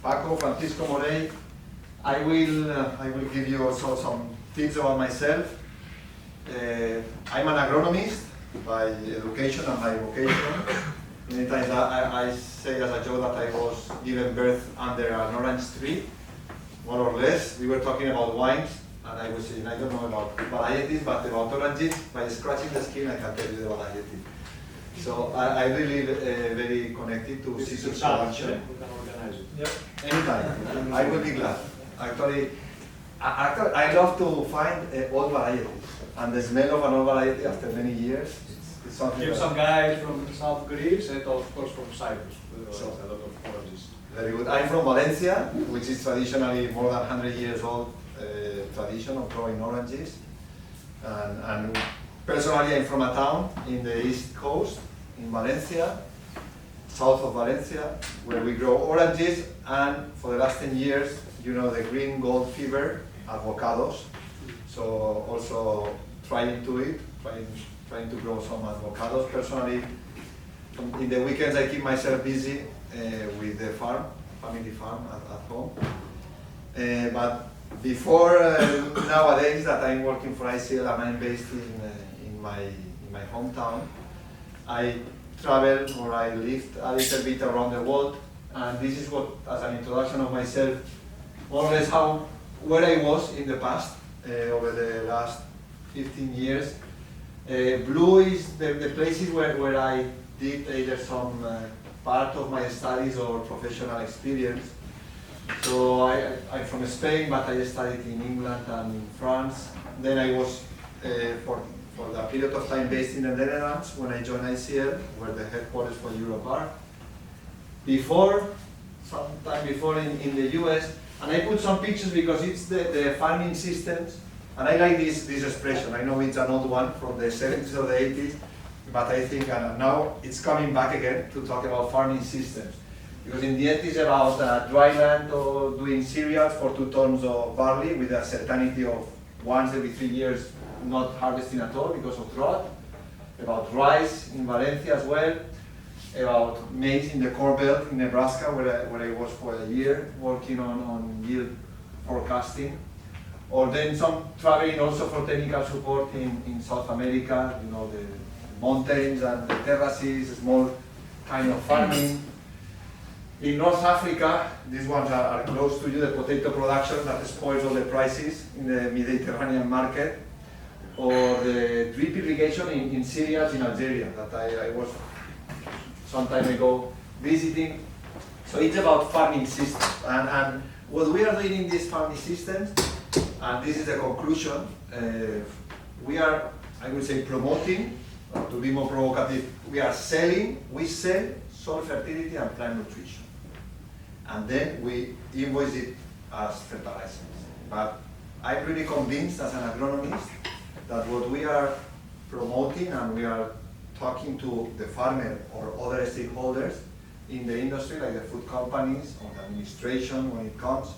Paco Francisco Morell. I will give you also some tips about myself. I'm an agronomist by education and by vocation. Many times I say as a joke that I was given birth under an orange tree, more or less. We were talking about wines, and I was saying I don't know about varieties, but about oranges, by scratching the skin I can tell you the variety. So I really very connected to season production. We can organize it. Yep. Anytime. I will be glad. Actually, I love to find old varieties, and the smell of an old variety after many years. It's something. Give some guys from South Greece and of course from Cyprus. So a lot of oranges. Very good. I'm from Valencia, which is traditionally more than 100 years old tradition of growing oranges. And personally, I'm from a town in the east coast, in Valencia, south of Valencia, where we grow oranges, and for the last 10 years, you know, the green gold fever, avocados. So also trying to grow some avocados. Personally, in the weekends I keep myself busy with the farm, family farm at home. But before nowadays that I'm working for ICL and I'm based in my hometown, I traveled or I lived a little bit around the world, and this is what, as an introduction of myself, more or less where I was in the past over the last 15 years. Blue is the places where I did either some part of my studies or professional experience. So I'm from Spain, but I studied in England and in France. Then I was for the period of time based in the Netherlands when I joined ICL, where the headquarters for Europe are. Sometime before in the US, and I put some pictures because it's the farming systems, and I like this expression. I know it's an old one from the 70s or the 80s, but I think now it's coming back again to talk about farming systems. Because in the end it's about dry land or doing cereals for 2 tons of barley with a certainty of once every 3 years not harvesting at all because of drought. About rice in Valencia as well. About maize in the Corn Belt in Nebraska where I was for a year working on yield forecasting. Or then some traveling also for technical support in South America, you know, the mountains and the terraces, small kind of farming. In North Africa, these ones are close to you, the potato production that spoils all the prices in the Mediterranean market, or the drip irrigation in cereals in Algeria that I was some time ago visiting. So it's about farming systems. And what we are doing in these farming systems, and this is the conclusion, we are, I would say, promoting, to be more provocative, we sell soil fertility and plant nutrition. And then we invoice it as fertilizers. But I'm really convinced as an agronomist that what we are promoting, and we are talking to the farmer or other stakeholders in the industry, like the food companies or the administration when it comes,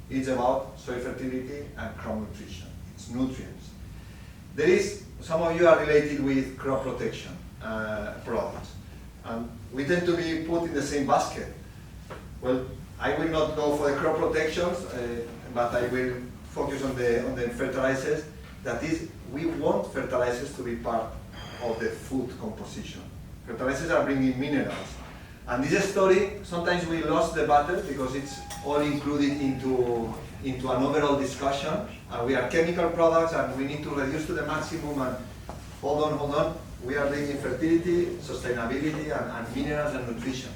it's about soil fertility and crop nutrition. It's nutrients. Some of you are related with crop protection products, and we tend to be put in the same basket. Well, I will not go for the crop protections, but I will focus on the fertilizers. That is, we want fertilizers to be part of the food composition. Fertilizers are bringing minerals. And this story, sometimes we lost the battle because it's all included into an overall discussion. And we are chemical products and we need to reduce to the maximum, and hold on. We are bringing fertility, sustainability, and minerals and nutrition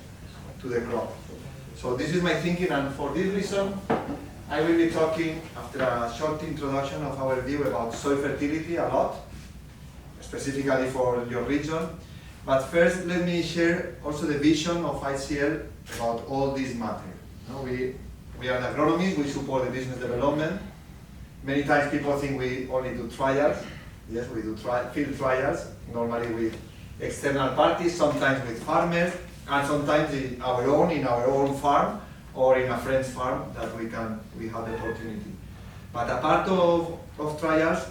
to the crop. So this is my thinking, and for this reason, I will be talking, after a short introduction of our view, about soil fertility a lot, specifically for your region. But first, let me share also the vision of ICL about all this matter. We are an agronomist, we support the business development. Many times people think we only do trials. Yes, we do field trials, normally with external parties, sometimes with farmers, and sometimes in our own farm or in a friend's farm that we have the opportunity. But a part of trials,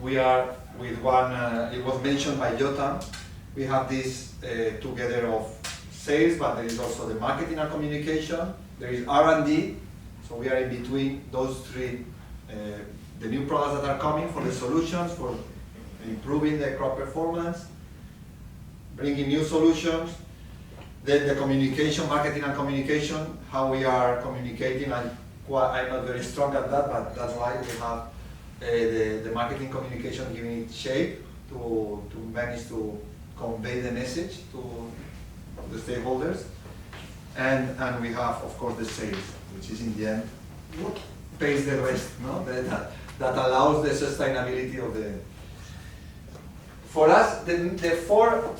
we are with one, it was mentioned by Jotam, we have this together of sales, but there is also the marketing and communication, There is R&D, so we are in between those three, the new products that are coming for the solutions, for improving the crop performance, bringing new solutions, then the communication, marketing and communication, how we are communicating. I'm not very strong at that, but that's why we have the marketing communication giving it shape to manage to convey the message to the stakeholders. And we have, of course, the sales, which is in the end what pays the rest, no? That allows the sustainability of the. For us, the four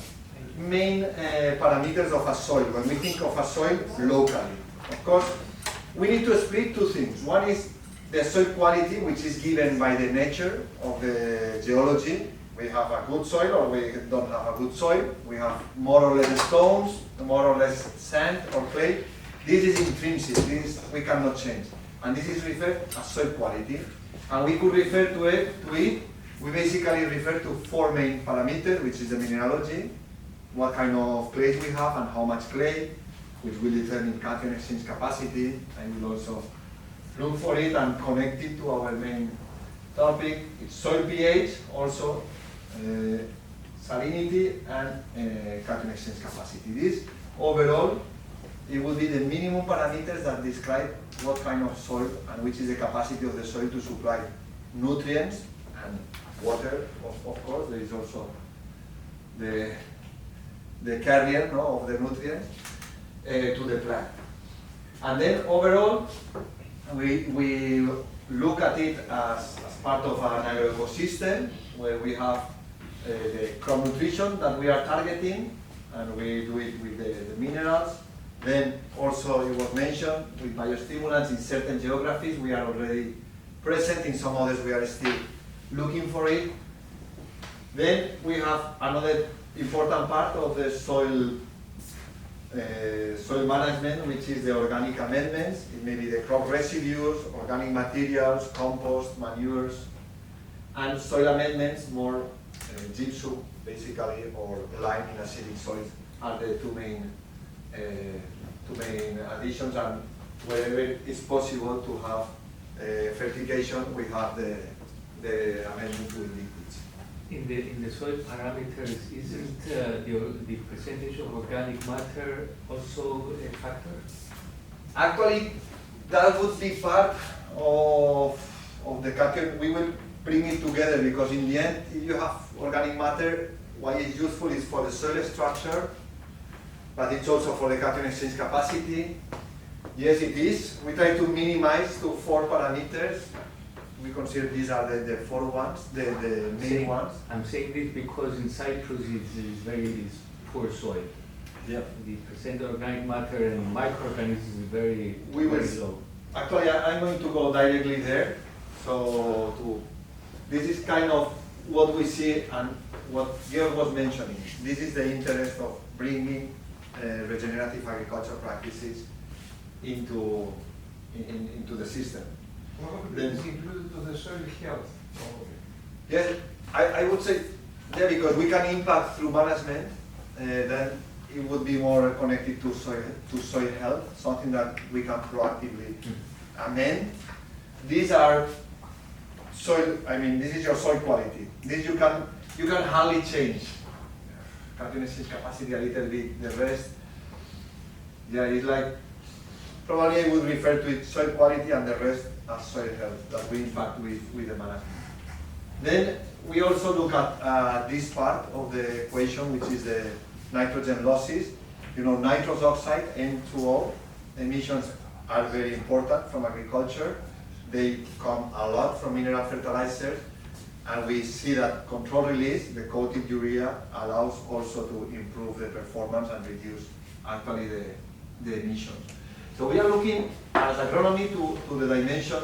main parameters of a soil, when we think of a soil locally, of course, we need to split two things. One is the soil quality, which is given by the nature of the geology. We have a good soil or we don't have a good soil. We have more or less stones, more or less sand or clay. This is intrinsic, this we cannot change. And this is referred as soil quality. And we could refer to it, we basically refer to four main parameters, which is the mineralogy, what kind of clay we have and how much clay, which will determine cation exchange capacity. I will also look for it and connect it to our main topic. It's soil pH, also salinity and cation exchange capacity. This overall, it will be the minimum parameters that describe what kind of soil and which is the capacity of the soil to supply nutrients and water, of course. There is also the carrier, no, of the nutrients to the plant. And then overall, we look at it as part of an agroecosystem where we have the crop nutrition that we are targeting, and we do it with the minerals. Then also it was mentioned with biostimulants in certain geographies we are already present, in some others we are still looking for it. Then we have another important part of the soil management, which is the organic amendments. It may be the crop residues, organic materials, compost, manures, and soil amendments, more gypsum basically, or lime in acidic soils are the two main additions. And wherever it's possible to have fertigation, we have the amendment to the liquids. In the soil parameters, isn't the percentage of organic matter also a factor? Actually, that would be part of the calculation. We will bring it together, because in the end, if you have organic matter, why it's useful is for the soil structure, but it's also for the cation exchange capacity. Yes, it is. We try to minimize to 4 parameters. We consider these are the 4 ones, the main ones. I'm saying this because in Cyprus it's poor soil. Yeah. The percent organic matter and microorganisms is very low. Actually, I'm going to go directly there. This is kind of what we see and what Georg was mentioning. This is the interest of bringing regenerative agriculture practices into the system. It's included to the soil health. Yes, I would say, yeah, because we can impact through management, then it would be more connected to soil health, something that we can proactively amend. These are soil, this is your soil quality. This you can hardly change. Cation exchange capacity a little bit, the rest, yeah, it's like, probably I would refer to it soil quality and the rest as soil health that we impact with the management. Then we also look at this part of the equation, which is the nitrogen losses. You know, nitrous oxide, N2O, emissions are very important from agriculture. They come a lot from mineral fertilizers, and we see that control release, the coated urea, allows also to improve the performance and reduce actually the emissions. So we are looking as agronomy to the dimension,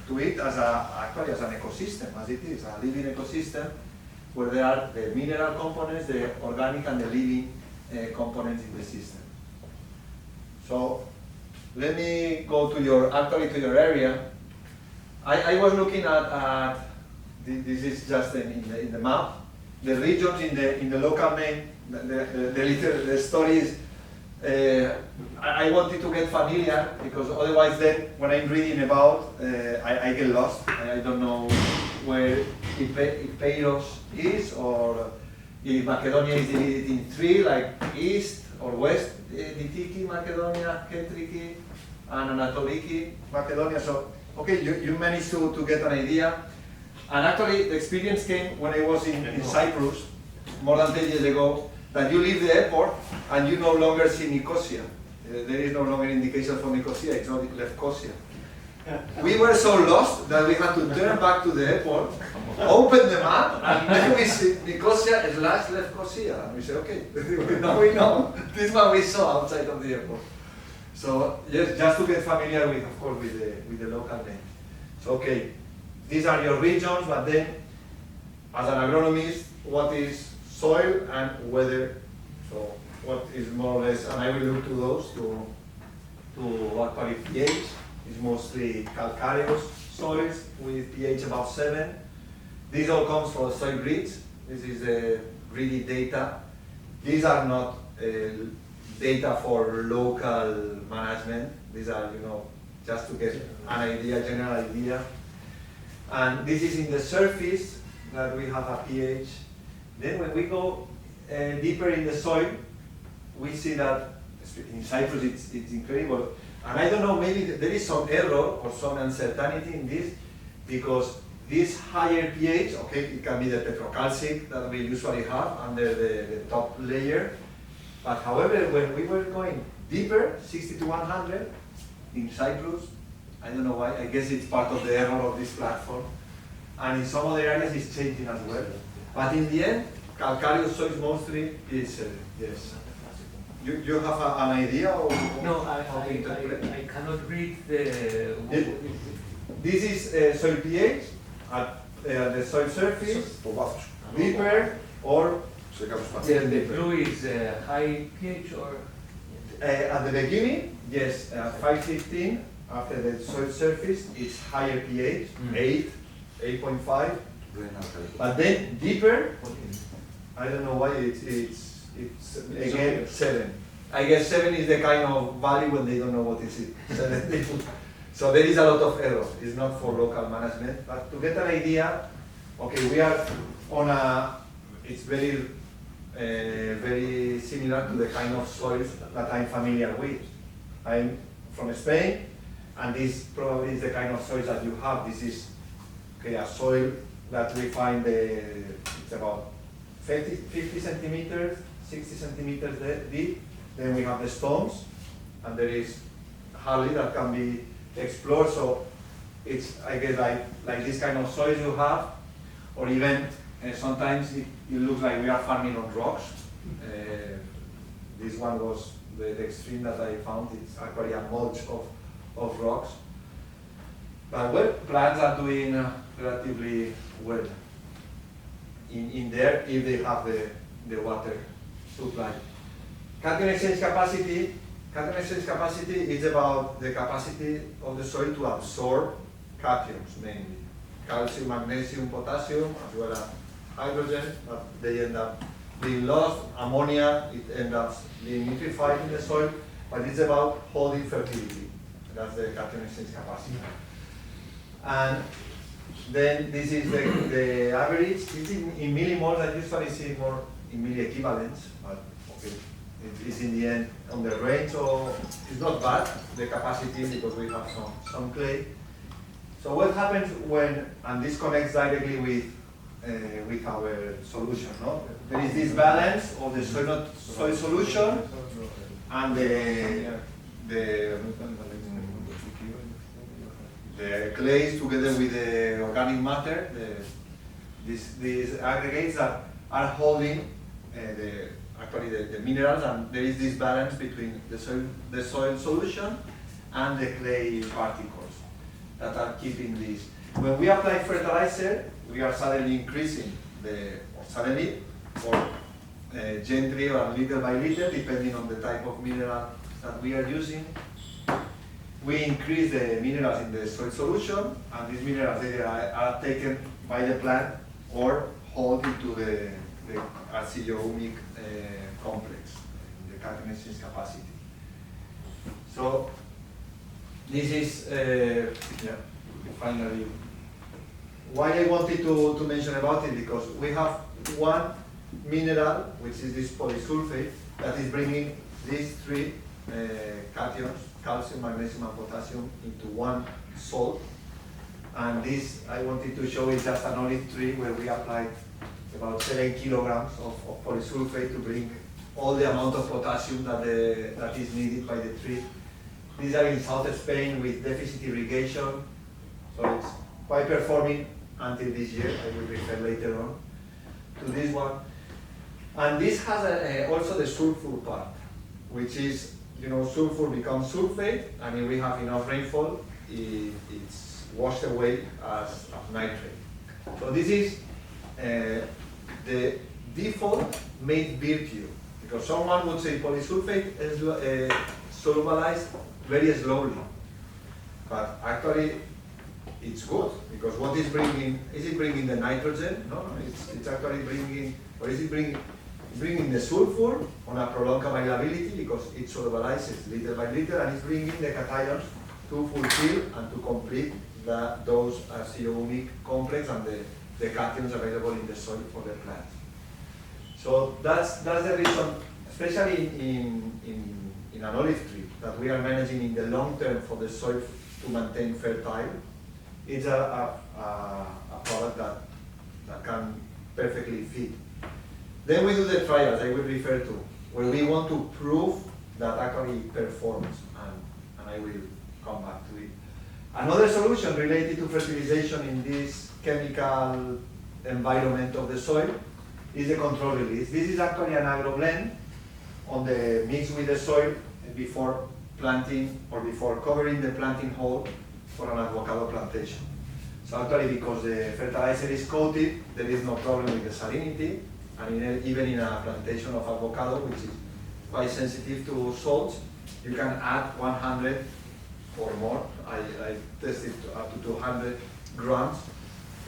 to it as actually as an ecosystem, as it is, a living ecosystem, where there are the mineral components, the organic and the living components in the system. So let me go to your area. I was looking at this is just in the map, the regions in the local name. The story is I wanted to get familiar because otherwise then when I'm reading about, I get lost. I don't know where Epeiros is, or if Macedonia is divided in three, like East or West Ditiki Macedonia, Kentriki, and Anatoliki Macedonia. So, okay, you managed to get an idea. And actually, the experience came when I was in Cyprus, more than 10 years ago, that you leave the airport and you no longer see Nicosia. There is no longer indication for Nicosia, it's only Lefkosia. We were so lost that we had to turn back to the airport, open the map, and then we see Nicosia / Lefkosia. And we say, okay, now we know. This one we saw outside of the airport. So, yes, just to get familiar with, of course, with the local name. So, okay, these are your regions, but then, as an agronomist, what is soil and weather? So, what is more or less, and I will look to those, to actually pH. It's mostly calcareous soils with pH above 7. This all comes from soil grids. This is the greedy data. These are not data for local management. These are, just to get an idea, general idea. And this is in the surface that we have a pH. Then when we go deeper in the soil, we see that in Cyprus it's incredible. And I don't know, maybe there is some error or some uncertainty in this, because this higher pH, okay, it can be the petrocalcic that we usually have under the top layer. But however, when we were going deeper, 60 to 100, in Cyprus, I don't know why, I guess it's part of the error of this platform. And in some other areas it's changing as well. But in the end, calcareous soils mostly is, yes. You have an idea of No, how to interpret? I cannot read the. This is soil pH at the soil surface, deeper, or The blue is high pH or? at the beginning, yes, 515. After the soil surface, it's higher pH, 8, 8.5. But then deeper, I don't know why it's again 7. I guess 7 is the kind of value when they don't know what is it. 7. So there is a lot of error. It's not for local management, but to get an idea, okay, we are on it's very, very similar to the kind of soils that I'm familiar with. I'm from Spain, and this probably is the kind of soils that you have. This is, okay, a soil that we find, it's about 50 centimeters, 60 centimeters deep. Then we have the stones, and there is hardly that can be explored. So it's, I guess, like this kind of soil you have, or even sometimes it looks like we are farming on rocks. This one was the extreme that I found. It's actually a mulch of rocks. But well, plants are doing relatively well in there if they have the water supply. Cation exchange capacity is about the capacity of the soil to absorb cations mainly. Calcium, magnesium, potassium, as well as hydrogen, but they end up being lost. Ammonia, it ends up being nitrified in the soil, but it's about holding fertility. That's the cation exchange capacity. And then this is the average. It's in millimoles. I usually see more in milliequivalents, but okay, it's in the end on the range, so it's not bad, the capacity, because we have some clay. So what happens when, and this connects directly with our solution, no? There is this balance of the soil solution and the clays together with the organic matter, these aggregates that are holding actually the minerals, and there is this balance between the soil solution and the clay particles that are keeping this. When we apply fertilizer, we are suddenly increasing gently or little by little, depending on the type of mineral that we are using. We increase the minerals in the soil solution, and these minerals either are taken by the plant or hold into the arcillo-humic complex in cation exchange capacity. So this is finally why I wanted to mention about it, because we have one mineral, which is this polysulfate, that is bringing these three cations, calcium, magnesium, and potassium, into one salt. And this, I wanted to show, is just an olive tree where we applied about 7 kilograms of polysulfate to bring all the amount of potassium that is needed by the tree. These are in south Spain with deficit irrigation, so it's quite performing until this year. I will refer later on to this one. And this has also the sulfur part, which is, sulfur becomes sulfate, and if we have enough rainfall, it's washed away as nitrate. So this is the default made virtue, because someone would say polysulfate is solubilized very slowly, but actually it's good, because what is it bringing the nitrogen? No, it's actually bringing, or is it bringing the sulfur on a prolonged availability, because it solubilizes little by little, and it's bringing the cations to fulfill and to complete those aromatic complex and the cations available in the soil for the plant. So that's the reason, especially in an olive tree, that we are managing in the long term for the soil to maintain fertile. It's a product that can perfectly fit. Then we do the trials I will refer to, where we want to prove that actually performs, and I will come back to it. Another solution related to fertilization in this chemical environment of the soil is the control release. This is actually an agroblend on the mix with the soil before planting or before covering the planting hole for an avocado plantation. So actually, because the fertilizer is coated, there is no problem with the salinity, and even in a plantation of avocado, which is quite sensitive to salts, you can add 100 or more. I tested up to 200 grams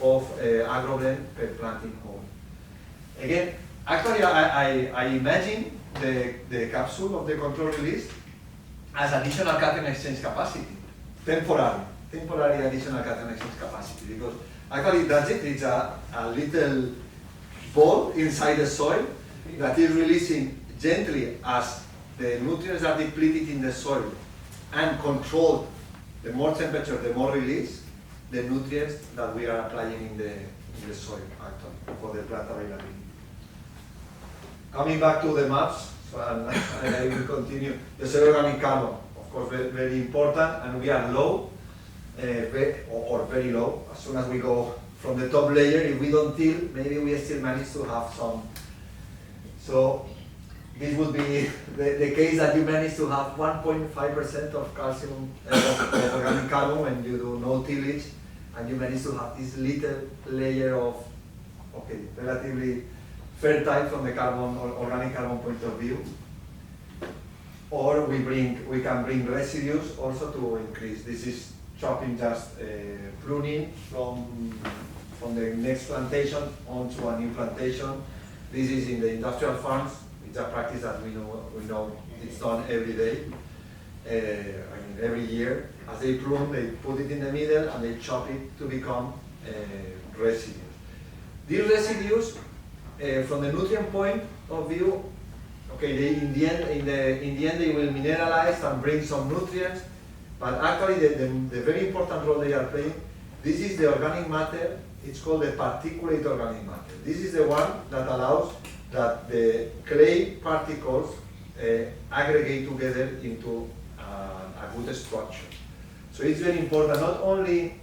of agroblend per planting hole. Again, actually, I imagine the capsule of the control release as additional cation exchange capacity, temporary additional cation exchange capacity, because actually that's it. It's a little ball inside the soil that is releasing gently as the nutrients are depleted in the soil and controlled. The more temperature, the more release the nutrients that we are applying in the soil, actually, for the plant availability. Coming back to the maps, and I will continue. The soil organic carbon, of course, very, very important, and we are low, or very low. As soon as we go from the top layer, if we don't till, maybe we still manage to have some. So this would be the case that you manage to have 1.5% of calcium of organic carbon when you do no tillage, and you manage to have this little layer of, relatively fertile from the carbon or organic carbon point of view. Or we can bring residues also to increase. This is chopping, just pruning from the next plantation onto a new plantation. This is in the industrial farms. It's a practice that we know it's done every day. Every year. As they prune, they put it in the middle and they chop it to become residues. These residues, from the nutrient point of view, in the end they will mineralize and bring some nutrients, but actually the very important role they are playing, this is the organic matter. It's called the particulate organic matter. This is the one that allows that the clay particles aggregate together into a good structure. So it's very important, not only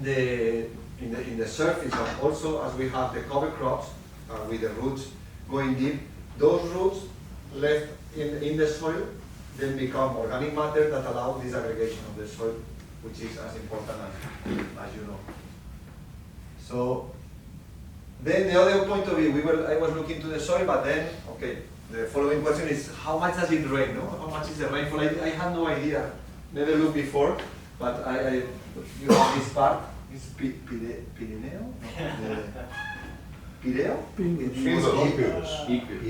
in the surface, but also as we have the cover crops with the roots going deep. Those roots left in the soil then become organic matter that allow this aggregation of the soil, which is as important as you know. So then the other point of view, I was looking to the soil, but then, the following question is, how much does it rain? No? How much is the rainfall? I had no idea, never looked before, but you have this part, it's Pirineo? Pireo?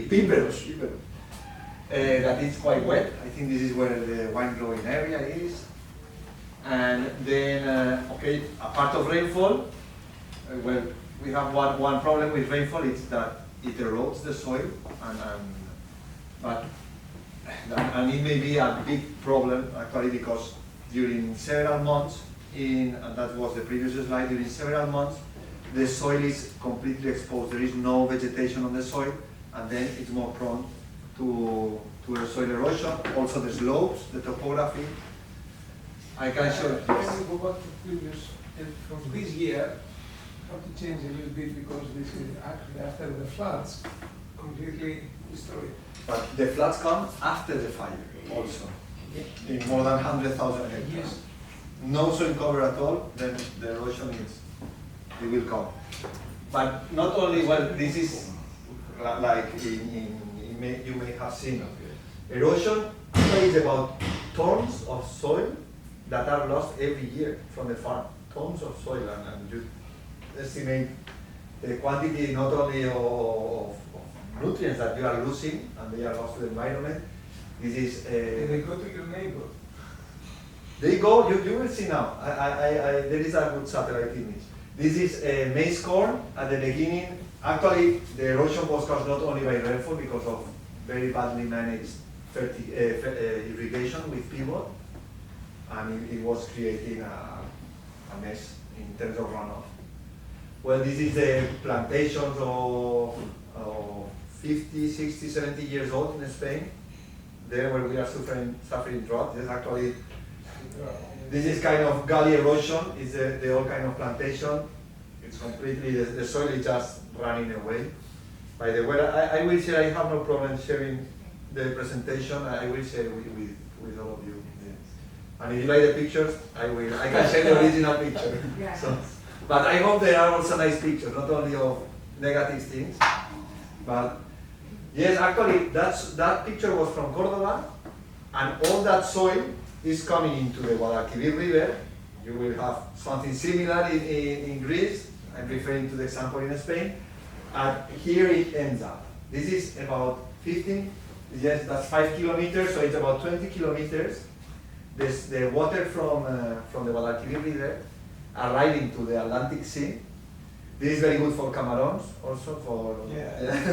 Piperos. that is quite wet. I think this is where the wine growing area is. And then, okay, a part of rainfall, well, we have one problem with rainfall, it's that it erodes the soil, and it may be a big problem actually, because during several months, and that was the previous slide, during several months, the soil is completely exposed. There is no vegetation on the soil, and then it's more prone to soil erosion. Also the slopes, the topography. I can show you. Can you go back to previous, from this year, have to change a little bit because this is actually after the floods, completely destroyed. But the floods come after the fire also, in more than 100,000 hectares. Yes. No soil cover at all, then the erosion it will come. But not only, well, this is like you may have seen. Erosion is about tons of soil that are lost every year from the farm. Tons of soil, and you estimate the quantity not only of nutrients that you are losing and they are lost to the environment. This is They go to your neighbor. they go, you will see now. There is a good satellite image. This is maize corn at the beginning. Actually, the erosion was caused not only by rainfall because of very badly managed irrigation with pivot, and it was creating a mess in terms of runoff. Well, this is the plantations of 50, 60, 70 years old in Spain. There where we are suffering drought. There's actually, this is kind of gully erosion, is the old kind of plantation. It's completely, the soil is just running away. By the way, I will share, I have no problem sharing the presentation. I will share with all of you. And if you like the pictures, I can share the original picture. Yeah. So, but I hope there are also nice pictures, not only of negative things. But yes, actually, that picture was from Córdoba, and all that soil is coming into the Guadalquivir River. You will have something similar in Greece. I'm referring to the example in Spain. And here it ends up. This is about 15, yes, that's 5 kilometers, so it's about 20 kilometers. The water from the Guadalquivir River arriving to the Atlantic Sea. This is very good for camarons, also for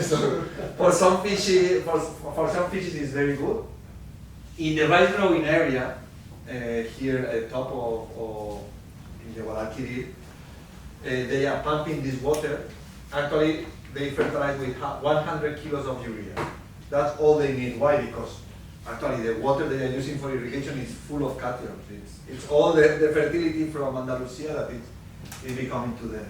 so for some fishes. For some fishes, it's very good. In the rice growing area, here at the top of in the Guadalquivir, they are pumping this water. Actually, they fertilize with 100 kilos of urea. That's all they need. Why? Because actually the water they are using for irrigation is full of cations. It's all the fertility from Andalusia that is becoming to them.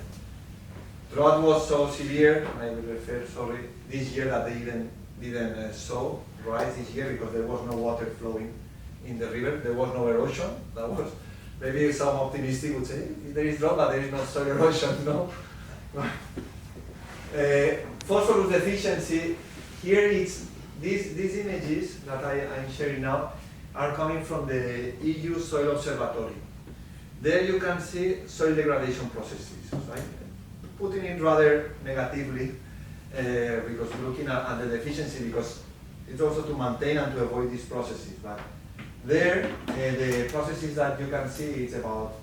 Drought was so severe, I will refer, sorry, this year that they even didn't sow rice this year because there was no water flowing in the river. There was no erosion. That was, maybe some optimistic would say, there is drought, but there is no soil erosion, no? Phosphorus deficiency, here it's, these images that I'm sharing now are coming from the EU Soil Observatory. There you can see soil degradation processes, right? Putting it rather negatively because looking at the deficiency, because it's also to maintain and to avoid these processes. But there, the processes that you can see is about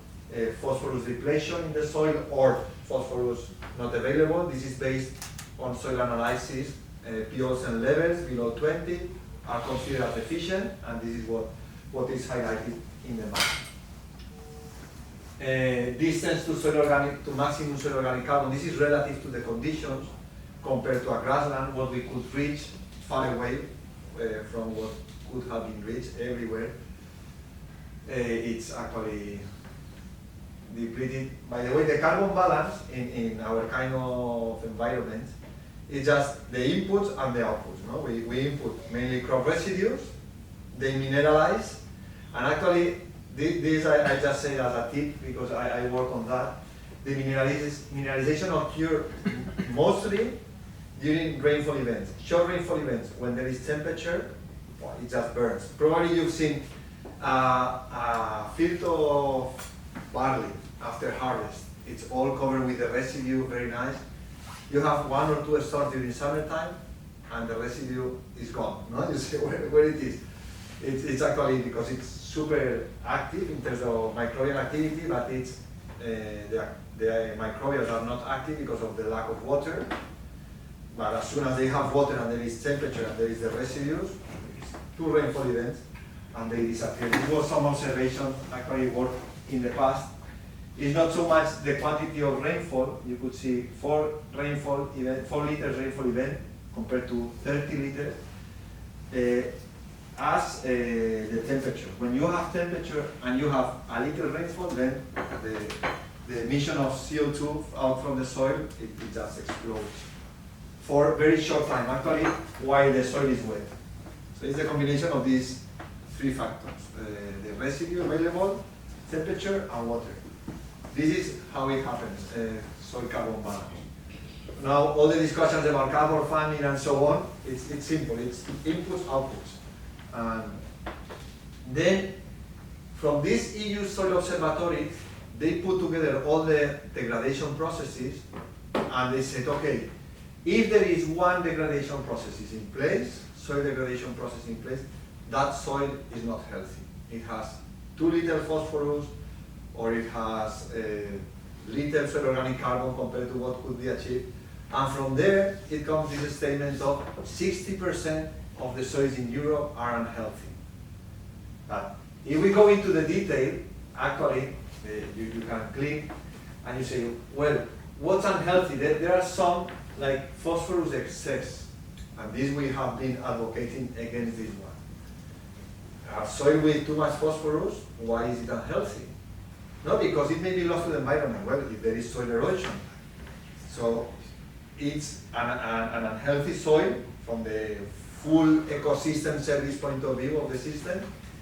phosphorus depletion in the soil or phosphorus not available. This is based on soil analysis. P0 levels below 20 are considered as deficient, and this is what is highlighted in the map. Distance to soil organic, to maximum soil organic carbon, this is relative to the conditions compared to a grassland, what we could reach far away from what could have been reached everywhere. It's actually depleted. By the way, the carbon balance in our kind of environment is just the inputs and the outputs. No? We input mainly crop residues, they mineralize, and actually this I just say as a tip because I work on that. The mineralization occurs mostly during rainfall events, short rainfall events. When there is temperature, well, it just burns. Probably you've seen a field of barley after harvest. It's all covered with the residue, very nice. You have 1 or 2 storms during summertime, and the residue is gone. No, you say where it is. It's actually because it's super active in terms of microbial activity, but it's the microbials are not active because of the lack of water. But as soon as they have water and there is temperature and there is the residues, it's 2 rainfall events and they disappear. This was some observation actually worked in the past. It's not so much the quantity of rainfall. You could see 4 liters rainfall event compared to 30 liters as the temperature. When you have temperature and you have a little rainfall, then the emission of CO2 out from the soil, it just explodes for a very short time, actually, while the soil is wet. So it's a combination of these 3 factors, the residue available, temperature, and water. This is how it happens, soil carbon balance. Now, all the discussions about carbon farming and so on, it's simple, it's inputs, outputs. And then, from this EU Soil Observatory, they put together all the degradation processes, and they said, okay, if there is one degradation process is in place, soil degradation process in place, that soil is not healthy. It has too little phosphorus, or it has little soil organic carbon compared to what could be achieved. And from there, it comes this statement of 60% of the soils in Europe are unhealthy. But if we go into the detail, actually, you can click and you say, well, what's unhealthy? There are some like phosphorus excess, and this we have been advocating against this one. Soil with too much phosphorus, why is it unhealthy? No, because it may be lost to the environment. Well, if there is soil erosion. So it's an unhealthy soil from the full ecosystem service point of view of the system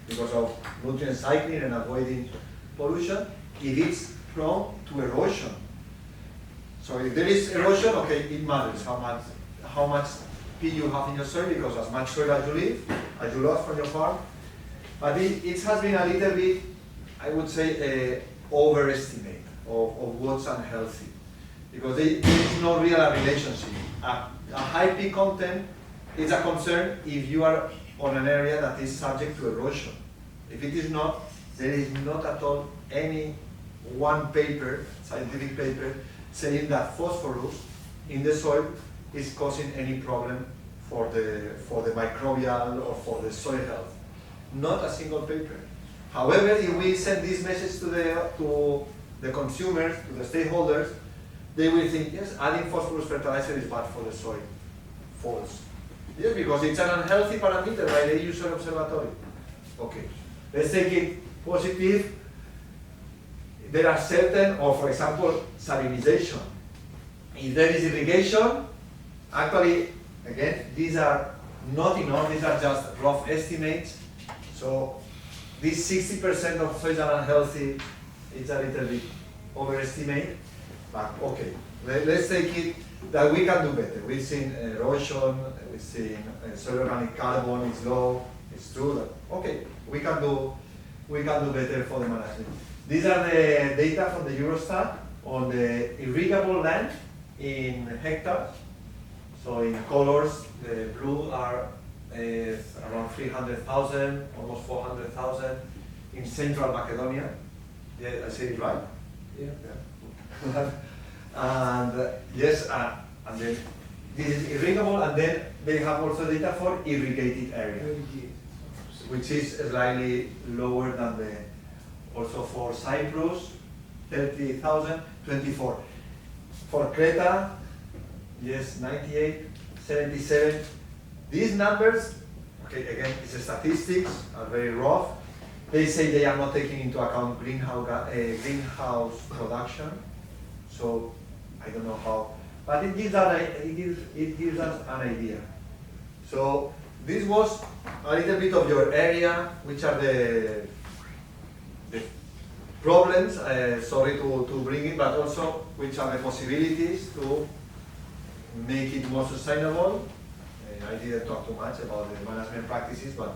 because of nutrient cycling and avoiding pollution. If it's prone to erosion. So if there is erosion, okay, it matters how much P you have in your soil, because as much soil as you lost from your farm. But it has been a little bit, I would say, overestimate of what's unhealthy, because there is no real relationship. A high P content is a concern if you are on an area that is subject to erosion. If it is not, there is not at all any one paper, scientific paper, saying that phosphorus in the soil is causing any problem for the microbial or for the soil health. Not a single paper. However, if we send this message to the consumers, to the stakeholders, they will think, yes, adding phosphorus fertilizer is bad for the soil. False. Yes, because it's an unhealthy parameter by the EU Soil Observatory. Okay, let's take it positive. There are certain, or for example, salinization. If there is irrigation, actually, again, these are not enough, these are just rough estimates. So this 60% of soils are unhealthy, it's a little bit overestimate, but okay. Let's take it that we can do better. We've seen erosion, we've seen soil organic carbon is low, it's true that, okay, we can do better for the management. These are the data from the Eurostat on the irrigable land in hectares. So in colors, the blue are around 300,000, almost 400,000 in central Macedonia. Yeah, I said it right? Yeah. And yes, and then this is irrigable, and then they have also data for irrigated area, which is slightly lower than the, also for Cyprus, 30,000, 24. For Creta, yes, 98, 77. These numbers, okay, again, it's statistics, are very rough. They say they are not taking into account greenhouse production. So I don't know how, but it gives us an idea. So this was a little bit of your area, which are the problems, sorry to bring it, but also which are the possibilities to make it more sustainable. I didn't talk too much about the management practices, but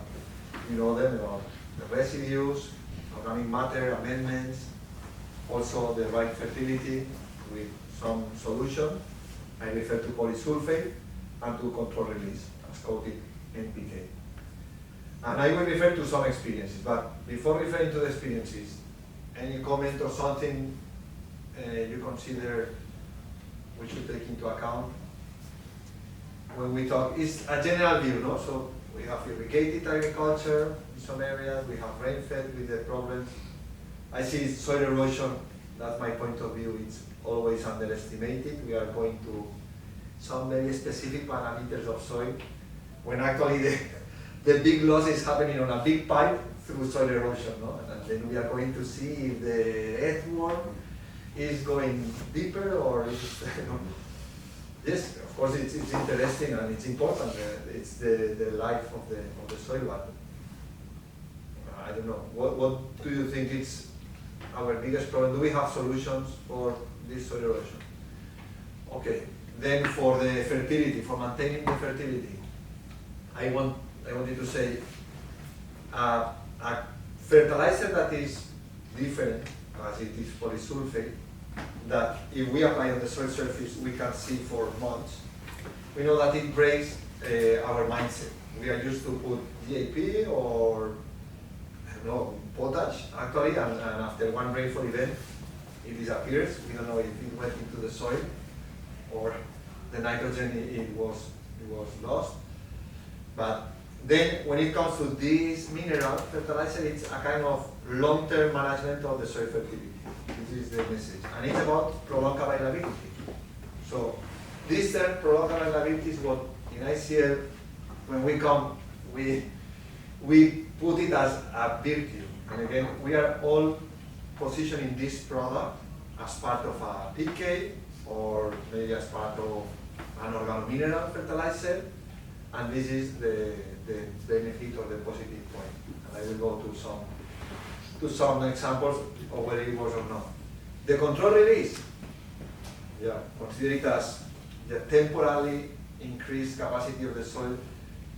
you know them, about the residues, organic matter, amendments, also the right fertility with some solution. I refer to polysulfate. and to control release as coded NPK. And I will refer to some experiences, but before referring to the experiences, any comment or something you consider we should take into account when we talk? It's a general view, no? So we have irrigated agriculture in some areas, we have rain-fed with the problems. I see soil erosion, that's my point of view, it's always underestimated. We are going to some very specific parameters of soil, when actually the big loss is happening on a big pipe through soil erosion, no? And then we are going to see if the earthworm is going deeper or is, yes, of course it's interesting and it's important. It's the life of the soil, but I don't know. What do you think is our biggest problem? Do we have solutions for this soil erosion? Okay, then for the fertility, for maintaining the fertility, I wanted to say a fertilizer that is different, as it is polysulfate, that if we apply on the soil surface, we can see for months. We know that it breaks our mindset. We are used to put DAP or I don't know, potash actually, and after one rainfall event, it disappears. We don't know if it went into the soil or the nitrogen it was lost. But then when it comes to this mineral fertilizer, it's a kind of long-term management of the soil fertility. This is the message. And it's about prolonged availability. So this term, prolonged availability, is what in ICL, when we come, we put it as a virtue. And again, we are all positioning this product as part of a PK or maybe as part of an organomineral fertilizer. And this is the benefit or the positive point. And I will go to some examples of whether it was or not. The control release, yeah, consider it as the temporarily increased capacity of the soil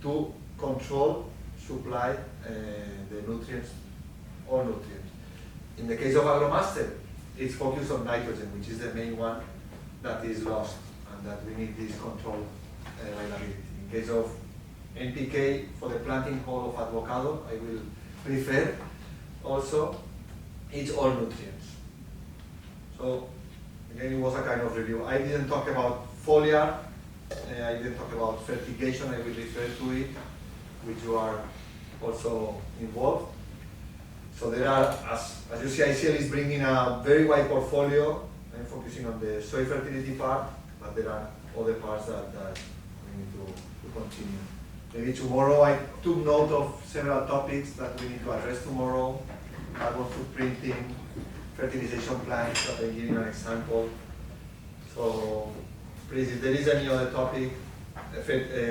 to control, supply the nutrients, all nutrients. In the case of Agromaster, it's focused on nitrogen, which is the main one that is lost, and that we need this control availability. In case of NPK for the planting hole of avocado, I will refer also, it's all nutrients. So again, it was a kind of review. I didn't talk about foliar, I didn't talk about fertigation, I will refer to it, which you are also involved. So there are, as you see, ICL is bringing a very wide portfolio. I'm focusing on the soil fertility part, but there are other parts that we need to continue. Maybe tomorrow, I took note of several topics that we need to address tomorrow. Carbon footprinting, fertilization plants, that I'm giving an example. So please, if there is any other topic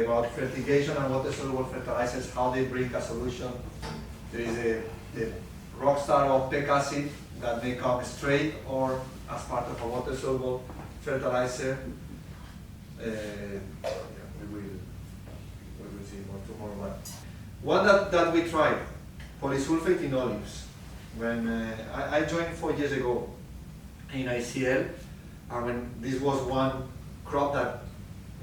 about fertigation and water-soluble fertilizers, how they bring a solution. There is the rock star of pec acid that may come straight or as part of a water-soluble fertilizer. We will see more tomorrow. But one that we tried, polysulfate in olives. When I joined 4 years ago in ICL, and when this was one crop that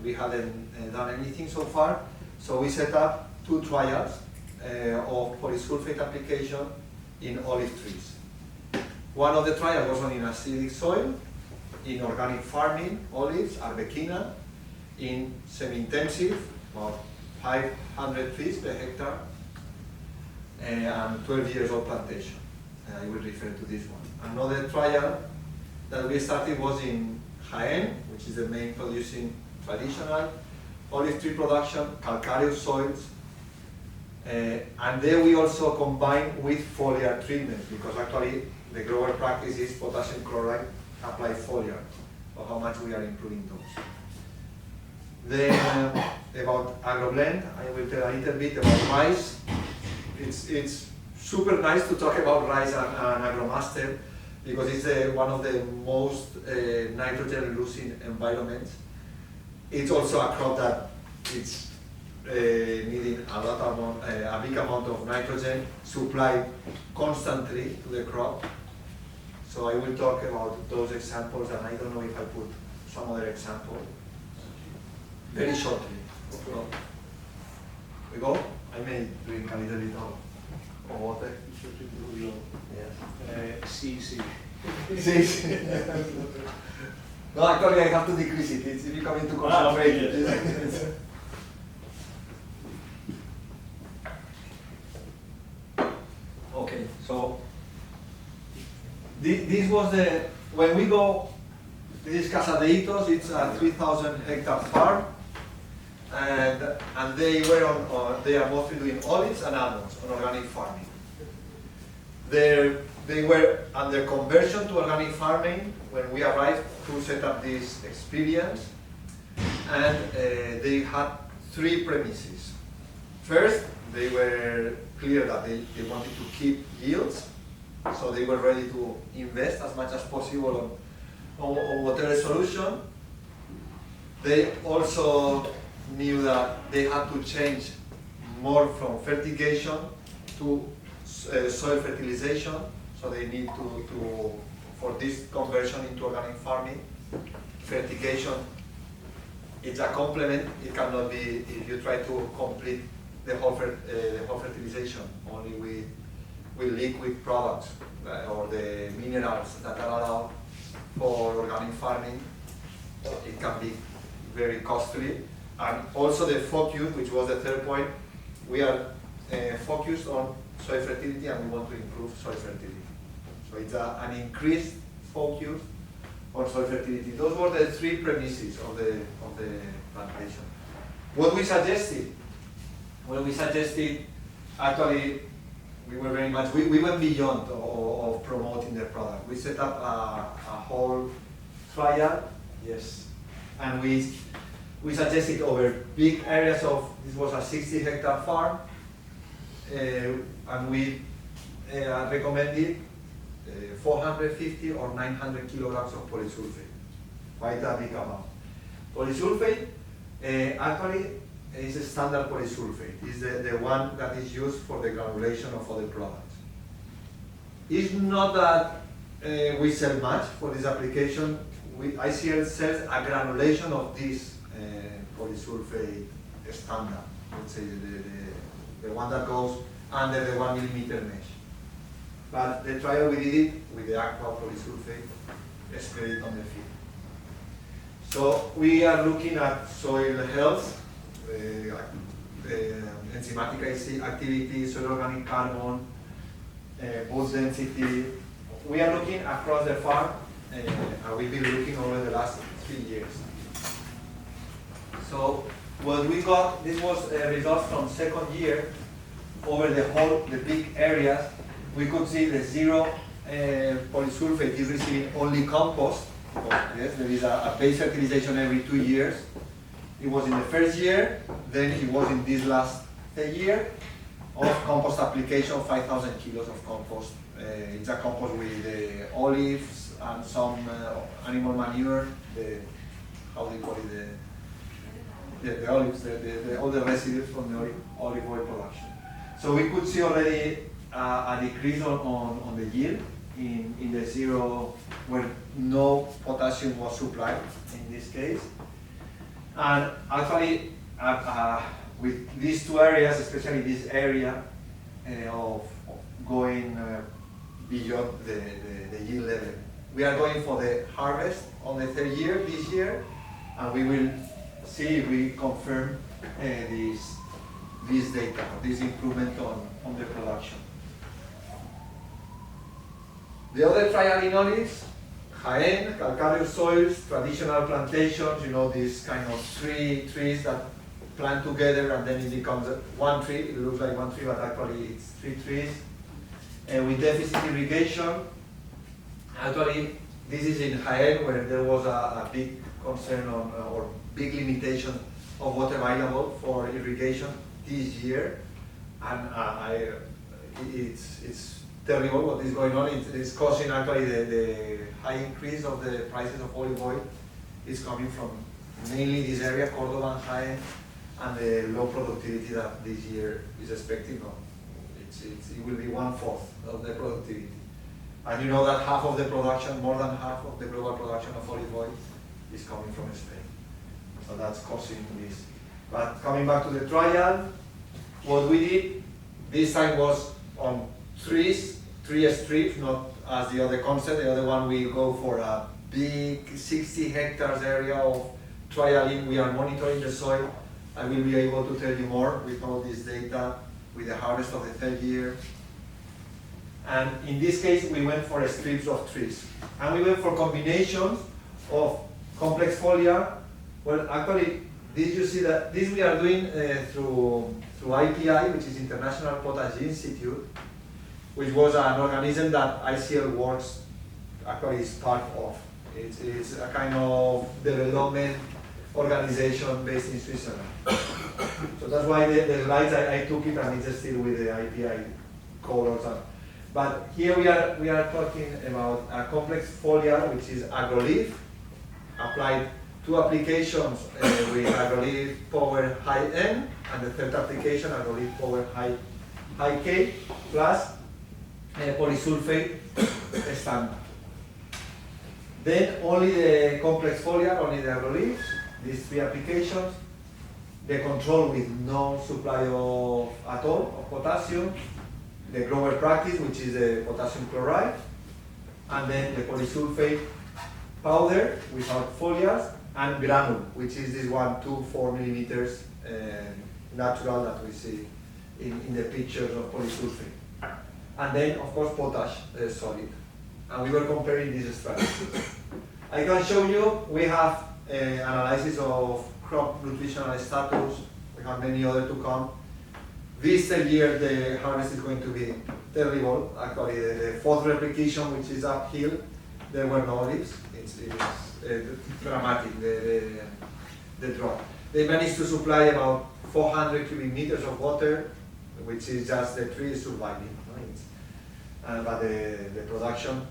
we hadn't done anything so far, so we set up 2 trials of polysulfate application in olive trees. One of the trials was on in acidic soil, in organic farming, olives, arbequina, in semi-intensive, about 500 trees per hectare, and 12 years of plantation. I will refer to this one. Another trial that we started was in Jaén, which is the main producing traditional olive tree production, calcareous soils. And there we also combine with foliar treatment, because actually the grower practice is potassium chloride, apply foliar, or how much we are improving those. Then about AgroBlend, I will tell a little bit about rice. It's super nice to talk about rice and Agromaster, because it's one of the most nitrogen-losing environments. It's also a crop that it's needing a big amount of nitrogen supplied constantly to the crop. So I will talk about those examples, and I don't know if I put some other example. very shortly. So, we go. I may drink a little bit of water. Yes. CC. No, actually I have to decrease it. It's becoming too concentrated. Okay, so this was when we go, this is Casadeitos, it's a 3,000 hectare farm, and they were they are mostly doing olives and almonds on organic farming. They were under conversion to organic farming when we arrived to set up this experience, and they had three premises. First, they were clear that they wanted to keep yields, so they were ready to invest as much as possible on whatever solution. They also knew that they had to change more from fertigation to soil fertilization, so they need to for this conversion into organic farming. Fertigation, it's a complement. It cannot be if you try to complete the whole fertilization only with liquid products or the minerals that are allowed for organic farming. It can be very costly. And also the focus, which was the third point, we are focused on soil fertility and we want to improve soil fertility. So it's an increased focus on soil fertility. Those were the three premises of the plantation. What we suggested? Well, we suggested, actually, we were very much, we went beyond of promoting the product. We set up a whole trial, yes, and we suggested over big areas of, this was a 60 hectare farm, and we recommended 450 or 900 kilograms of polysulfate, quite a big amount. Polysulfate, actually, is a standard polysulfate. It's the one that is used for the granulation of other products. It's not that we sell much for this application. ICL sells a granulation of this polysulfate standard. Let's say the one that goes under the 1 millimeter mesh. But the trial we did it with the aqua polysulfate, spread it on the field. So we are looking at soil health, enzymatic activity, soil organic carbon, wood density. We are looking across the farm, and we've been looking over the last 3 years. So what we got, this was results from second year, over the big areas. We could see the zero polysulfate is receiving only compost. Yes, there is a base fertilization every 2 years. It was in the first year, then it was in this last year of compost application, 5,000 kilos of compost. It's a compost with the olives and some animal manure, how do you call it, the olives, all the residues from the olive oil production. So we could see already a decrease on the yield in the zero, where no potassium was supplied in this case. And actually, with these two areas, especially this area of going beyond the yield level, we are going for the harvest on the third year, this year, and we will see if we confirm this data, this improvement on the production. The other trial in olives, Jaén, calcareous soils, traditional plantations, you know, these kind of trees that plant together and then it becomes one tree. It looks like one tree, but actually it's 3 trees. And with deficit irrigation, actually this is in Jaén, where there was a big concern or big limitation of water available for irrigation this year. And it's terrible what is going on. It's causing actually the high increase of the prices of olive oil is coming from mainly this area, Córdoba and Jaén, and the low productivity that this year is expecting. It will be 1/4 of the productivity. And you know that half of the production, more than half of the global production of olive oil is coming from Spain. So that's causing this. But coming back to the trial, what we did this time was on three strips, not as the other concept. The other one we go for a big 60 hectares area of trialing. We are monitoring the soil. I will be able to tell you more with all this data, with the harvest of the third year. And in this case, we went for strips of trees. And we went for combinations of complex foliar. Well, actually, this you see that this we are doing through IPI, which is International Potash Institute, which was an organism that ICL Works actually is part of. It's a kind of development organization based in Switzerland. So that's why the slides I took it, and it's still with the IPI colors. But here we are talking about a complex foliar, which is AgroLeaf, applied 2 applications with AgroLeaf Power High N, and the third application AgroLeaf Power High K, plus polysulfate standard. Then only the complex foliar, only the AgroLeaf, these 3 applications. The control with no supply of at all of potassium. The grower practice, which is the potassium chloride, and then the polysulfate powder without foliars, and granule, which is this 1 to 4 millimeters natural that we see in the pictures of polysulfate. And then, of course, potash solid. And we were comparing these strategies. I can show you, we have analysis of crop nutritional status. We have many other to come. This year, the harvest is going to be terrible. Actually, the 4th replication, which is uphill, there were no leaves. It's dramatic, the drop. They managed to supply about 400 cubic meters of water, which is just the tree surviving. But the production,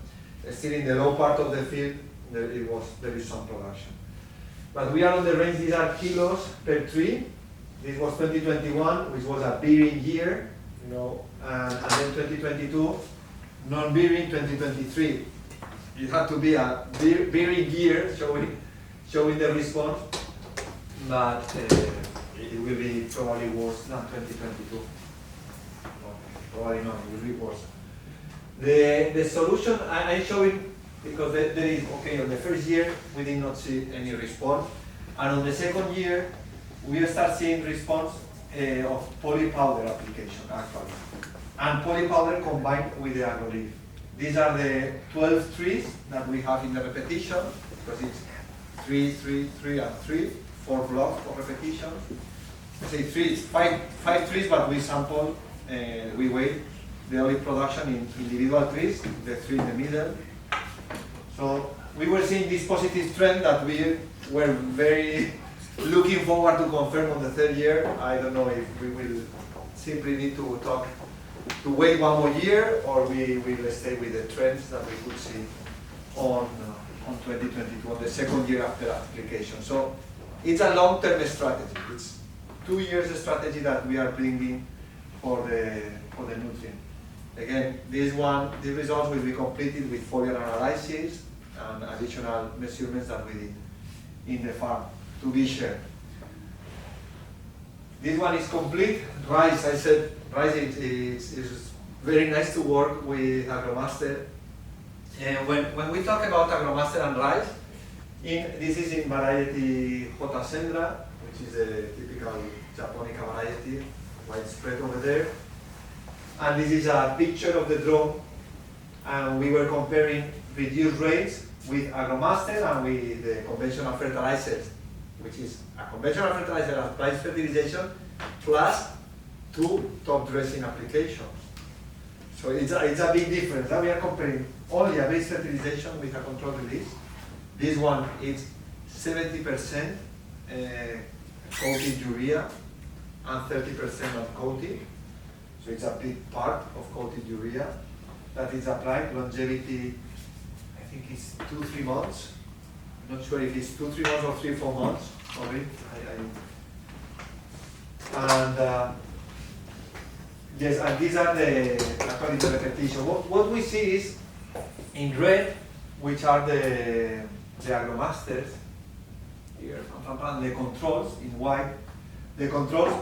still in the low part of the field, there is some production. But we are on the range, these are kilos per tree. This was 2021, which was a bearing year, and then 2022, non-bearing 2023. It had to be a bearing year showing the response, but it will be probably worse than 2022. No, probably not, it will be worse. The solution I'm showing, because there is, okay, on the first year we did not see any response, and on the second year we start seeing response of poly powder application actually, and poly powder combined with the AgroLeaf. These are the 12 trees that we have in the repetition, because it's 3, 3, 3, and 3, 4 blocks of repetitions. I say 5 trees, but we sample, we weigh the olive production in individual trees, the 3 in the middle. So we were seeing this positive trend that we were very looking forward to confirm on the third year. I don't know if we will simply need to wait 1 more year, or we will stay with the trends that we could see on 2022, on the second year after application. So it's a long-term strategy. It's 2 years strategy that we are bringing for the nutrient. Again, these results will be completed with foliar analysis and additional measurements that we did in the farm to be shared. This one is complete. Rice, I said, rice is very nice to work with Agromaster. And when we talk about Agromaster and rice, this is in variety Hotasendra, which is a typical Japonica variety, widespread over there. And this is a picture of the drone, and we were comparing reduced rates with Agromaster and with the conventional fertilizers, which is a conventional fertilizer applies fertilization plus 2 top dressing applications. So it's a big difference. Now we are comparing only a base fertilization with a control release. This one is 70% coated urea and 30% uncoated. So it's a big part of coated urea that is applied. Longevity, I think it's 2-3 months. I'm not sure if it's 2-3 months or 3-4 months. Sorry. Yes, and these are according to the repetition. What we see is in red, which are the Agromasters, here, and the controls in white. The controls,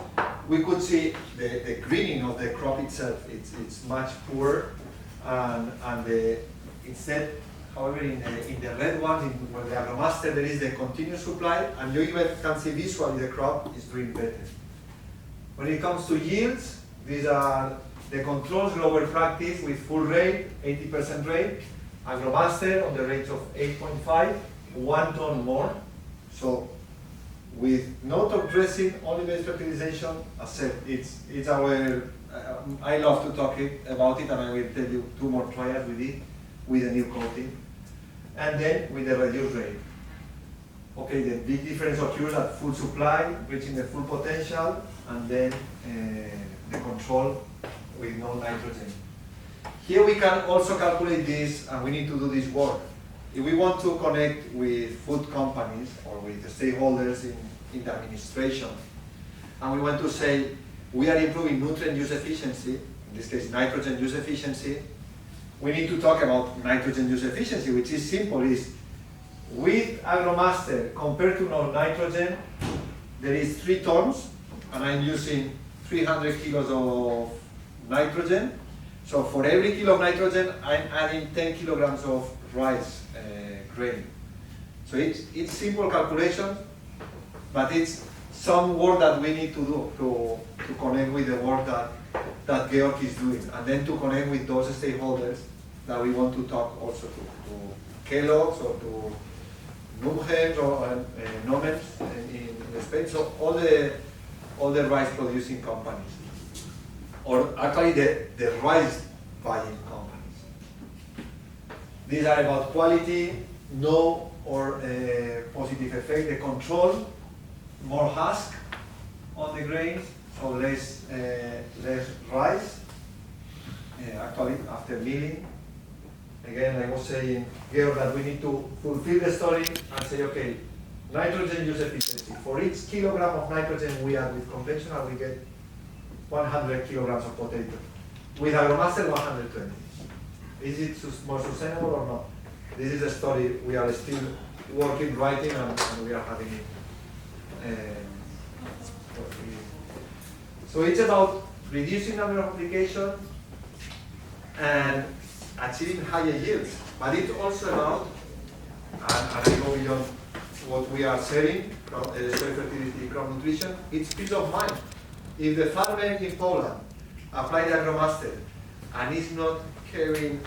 we could see the greening of the crop itself. It's much poorer, and instead, however, in the red one, where the Agromaster, there is the continuous supply, and you even can see visually the crop is doing better. When it comes to yields, these are the controls global practice with full rate, 80% rate, Agromaster on the range of 8.5, 1 ton more. So with no top dressing, only base fertilization, as said, it's our, I love to talk about it, and I will tell you 2 more trials with it, with a new coating. And then with the reduced rate. Okay, the big difference occurs at full supply, reaching the full potential, and then the control with no nitrogen. Here we can also calculate this, and we need to do this work. If we want to connect with food companies or with the stakeholders in the administration, and we want to say we are improving nutrient use efficiency, in this case nitrogen use efficiency, we need to talk about nitrogen use efficiency, which is simple, is with Agromaster compared to non-nitrogen, there is 3 tons, and I'm using 300 kilos of nitrogen. So for every kilo of nitrogen, I'm adding 10 kilograms of rice grain. So it's simple calculation, but it's some work that we need to do to connect with the work that Georg is doing, and then to connect with those stakeholders that we want to talk also to Kellogg's or to Numhems or Nomens in Spain. So all the rice producing companies, or actually the rice buying companies. These are about quality, no or positive effect, the control, more husk on the grains, so less rice, actually after milling. Again, I was saying, Georg, that we need to fulfill the story and say, okay, nitrogen use efficiency. For each kilogram of nitrogen we add with conventional, we get 100 kilograms of potato. With Agromaster, 120. Is it more sustainable or not? This is a story we are still working, writing, and we are having it. So it's about reducing number of applications and achieving higher yields. But it's also about, and I go beyond what we are saying, soil fertility, crop nutrition, it's peace of mind. If the farmer in Poland applies the Agromaster and is not carrying,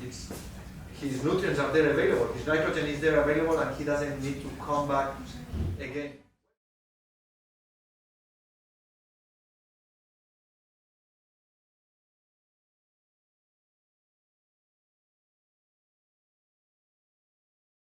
his nutrients are there available, his nitrogen is there available, and he doesn't need to come back again.